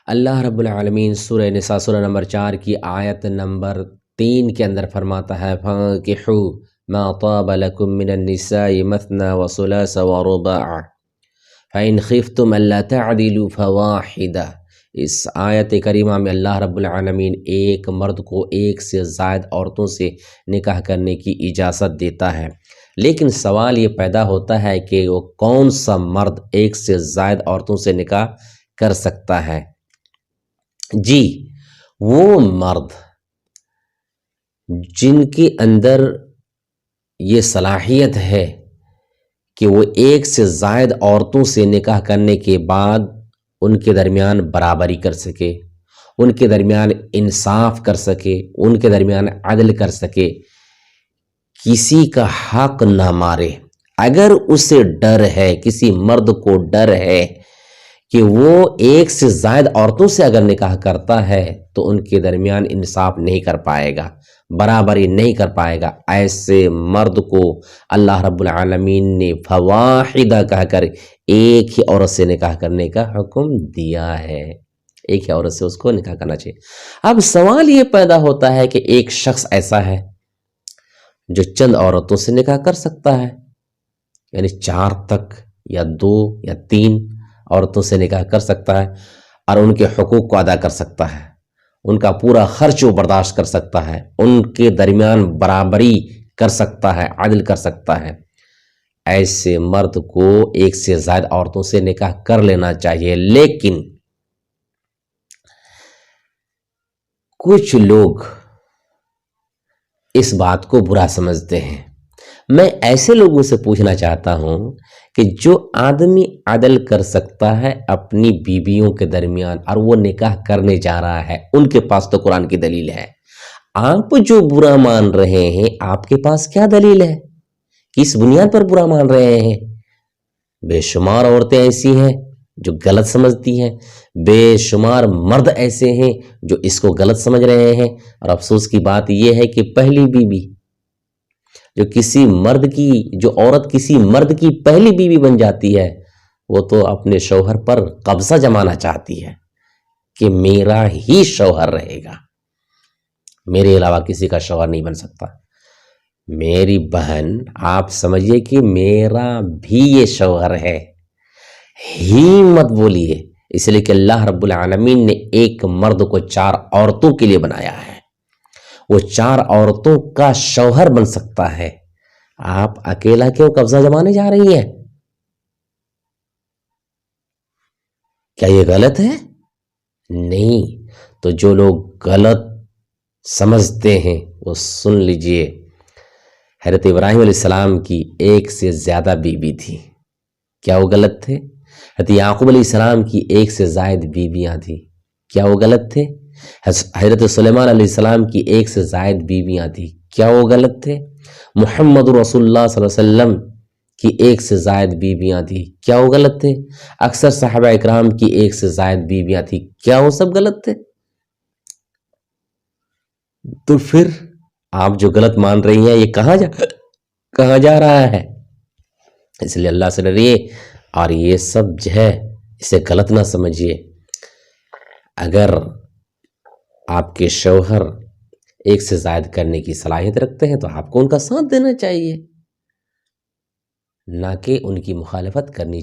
اللہ رب العالمین سورہ نساء سورہ نمبر 4 کی آیت نمبر 3 کے اندر فرماتا ہے فَانكِحُوا مَا طَابَ لَكُم مِّنَ النِّسَاءِ مَثْنَىٰ وَثُلَاثَ وَرُبَاعَ فَإِنْ خِفْتُمْ أَلَّا تَعْدِلُوا فَوَاحِدَةً۔ اس آیت کریمہ میں اللہ رب العالمین ایک مرد کو ایک سے زائد عورتوں سے نکاح کرنے کی اجازت دیتا ہے، لیکن سوال یہ پیدا ہوتا ہے کہ وہ کون سا مرد ایک سے زائد عورتوں سے نکاح کر سکتا ہے؟ جی، وہ مرد جن کے اندر یہ صلاحیت ہے کہ وہ ایک سے زائد عورتوں سے نکاح کرنے کے بعد ان کے درمیان برابری کر سکے، ان کے درمیان انصاف کر سکے، ان کے درمیان عدل کر سکے، کسی کا حق نہ مارے۔ اگر اسے ڈر ہے، کسی مرد کو ڈر ہے کہ وہ ایک سے زائد عورتوں سے اگر نکاح کرتا ہے تو ان کے درمیان انصاف نہیں کر پائے گا، برابری نہیں کر پائے گا، ایسے مرد کو اللہ رب العالمین نے فواحدہ کہہ کر ایک ہی عورت سے نکاح کرنے کا حکم دیا ہے، ایک ہی عورت سے اس کو نکاح کرنا چاہیے۔ اب سوال یہ پیدا ہوتا ہے کہ ایک شخص ایسا ہے جو چند عورتوں سے نکاح کر سکتا ہے، یعنی 4 تک یا 2 یا 3 عورتوں سے نکاح کر سکتا ہے اور ان کے حقوق کو ادا کر سکتا ہے، ان کا پورا خرچ وہ برداشت کر سکتا ہے، ان کے درمیان برابری کر سکتا ہے، عدل کر سکتا ہے۔ ایسے مرد کو ایک سے زائد عورتوں سے نکاح کر لینا چاہیے، لیکن کچھ لوگ اس بات کو برا سمجھتے ہیں۔ میں ایسے لوگوں سے پوچھنا چاہتا ہوں کہ جو آدمی عدل کر سکتا ہے اپنی بیویوں کے درمیان اور وہ نکاح کرنے جا رہا ہے، ان کے پاس تو قرآن کی دلیل ہے۔ آپ جو برا مان رہے ہیں، آپ کے پاس کیا دلیل ہے؟ کس بنیاد پر برا مان رہے ہیں؟ بے شمار عورتیں ایسی ہیں جو غلط سمجھتی ہیں، بے شمار مرد ایسے ہیں جو اس کو غلط سمجھ رہے ہیں، اور افسوس کی بات یہ ہے کہ پہلی بیوی جو عورت کسی مرد کی پہلی بیوی بن جاتی ہے، وہ تو اپنے شوہر پر قبضہ جمانا چاہتی ہے کہ میرا ہی شوہر رہے گا، میرے علاوہ کسی کا شوہر نہیں بن سکتا۔ میری بہن، آپ سمجھیے کہ میرا بھی یہ شوہر ہے، ہی مت بولیے، اس لیے کہ اللہ رب العالمین نے ایک مرد کو 4 عورتوں کے لیے بنایا ہے، وہ 4 عورتوں کا شوہر بن سکتا ہے۔ آپ اکیلا کیوں قبضہ جمانے جا رہی ہیں؟ کیا یہ غلط ہے؟ نہیں۔ تو جو لوگ غلط سمجھتے ہیں وہ سن لیجئے، حضرت ابراہیم علیہ السلام کی 1 سے زیادہ بیوی تھی، کیا وہ غلط تھے؟ حضرت یعقوب علیہ السلام کی 1 سے زائد بیویاں تھیں، کیا وہ غلط تھے؟ حضرت سلیمان علیہ السلام کی 1 سے زائد بیویاں تھیں، کیا وہ غلط تھے؟ محمد رسول اللہ صلی اللہ علیہ وسلم کی 1 سے زائد بیویاں تھیں، کیا وہ غلط تھے؟ اکثر صحابہ اکرام کی 1 سے زائد بیویاں تھیں، کیا وہ سب غلط تھے؟ تو پھر آپ جو غلط مان رہی ہیں یہ کہاں جا رہا ہے؟ اس لیے اللہ سے ڈریے اور یہ سب جو ہے اسے غلط نہ سمجھیے۔ اگر آپ کے شوہر 1 سے زائد کرنے کی صلاحیت رکھتے ہیں تو آپ کو ان کا ساتھ دینا چاہیے، نہ کہ ان کی مخالفت کرنی چاہیے۔